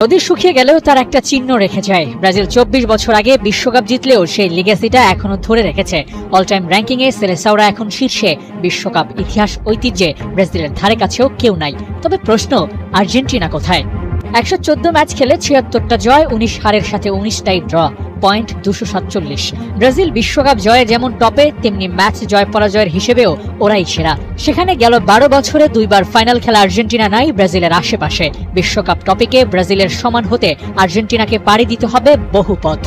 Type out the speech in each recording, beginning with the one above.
নদী শুকিয়ে গেলেও তার একটা চিহ্ন রেখে যায়। ব্রাজিল 24 বছর আগে বিশ্বকাপ জিতলেও সেই লিগ্যাসিটা এখনো ধরে রেখেছে। অল টাইম র্যাঙ্কিংয়ে সেলেসাওরা এখন শীর্ষে। বিশ্বকাপ ইতিহাস ঐতিহ্যে ব্রাজিলের ধারে কাছেও কেউ নাই। তবে প্রশ্ন, আর্জেন্টিনা কোথায়? 114 ম্যাচ খেলে 76টা জয়, 19 হারের সাথে 19টাই ড্র, পয়েন্ট 247। ব্রাজিল বিশ্বকাপ জয়ে যেমন টপে, তেমনি ম্যাচ জয় পরাজয়ের হিসেবেও ওরাই সেরা। সেখানে গেল 12 বছরে 2 বার ফাইনাল খেলা আর্জেন্টিনা নাই ব্রাজিলের আশেপাশে। বিশ্বকাপ টপিকে ব্রাজিলের সমান হতে আর্জেন্টিনাকে পাড়ি দিতে হবে বহু পথ।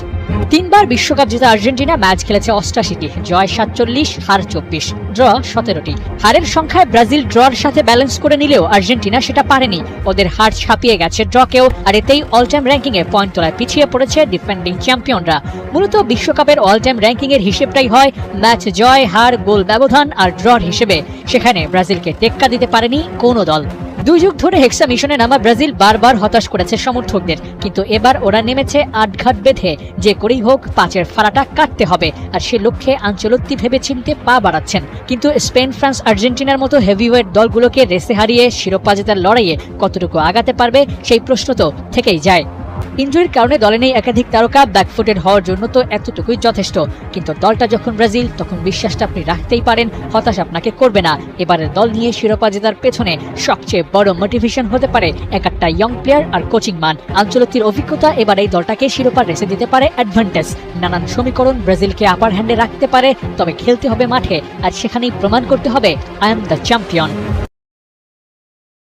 3 বার বিশ্বকাপ জেতা আর্জেন্টিনা ম্যাচ খেলেছে 88টি, জয় 47, হার 24, ড্র 17টি। হারের সংখ্যায় ব্রাজিল ড্রর সাথে ব্যালেন্স করে নিলেও আর্জেন্টিনা সেটা পারেনি। ওদের হার ছাপিয়ে গেছে ড্রকেও, আর এতেই অল টাইম র্যাঙ্কিংয়ে পয়েন্ট তোলায় পিছিয়ে পড়েছে ডিফেন্ডিং চ্যাম্পিয়নরা। মূলত বিশ্বকাপের অল টাইম র্যাঙ্কিংয়ের হিসেবটাই হয় ম্যাচ জয়, হার, গোল ব্যবধান আর ড্রর হিসেবে। সেখানে ব্রাজিলকে টেক্কা দিতে পারেনি কোনো দল। 2 যুগ ধরে হেক্সা মিশনে নামা ব্রাজিল বারবার হতাশ করেছে সমর্থকদের, কিন্তু এবার ওরা নেমেছে আটঘাট বেঁধে। যে করেই হোক 5-এর ফাড়াটা কাটতে হবে, আর সে লক্ষ্যে আঞ্চলত্তি ভেবে চিনতে পা বাড়াচ্ছেন। কিন্তু স্পেন, ফ্রান্স, আর্জেন্টিনার মতো হেভিওয়েট দলগুলোকে রেসে হারিয়ে শিরোপা জেতার লড়াইয়ে কতটুকু আগাতে পারবে, সেই প্রশ্ন তো থেকেই যায়। ইনজুরির কারণে দলে নেই একাধিক তারকা, ব্যাকফুটেড হওয়ার জন্য তো এতটুকুই যথেষ্ট। কিন্তু দলটা যখন ব্রাজিল, তখন বিশ্বাসটা আপনি রাখতেই পারেন, হতাশ আপনাকে করবে না। এবারের দল নিয়ে শিরোপা জেতার পেছনে সবচেয়ে বড় মোটিভেশন হতে পারে একটা ইয়ং প্লেয়ার আর কোচিং মান। আঞ্চলতির অভিজ্ঞতা এবার এই দলটাকে শিরোপা রেসে দিতে পারে অ্যাডভান্টেজ। নানান সমীকরণ ব্রাজিলকে আপার হ্যান্ডে রাখতে পারে, তবে খেলতে হবে মাঠে, আর সেখানেই প্রমাণ করতে হবে আই এম দ্য চ্যাম্পিয়ন।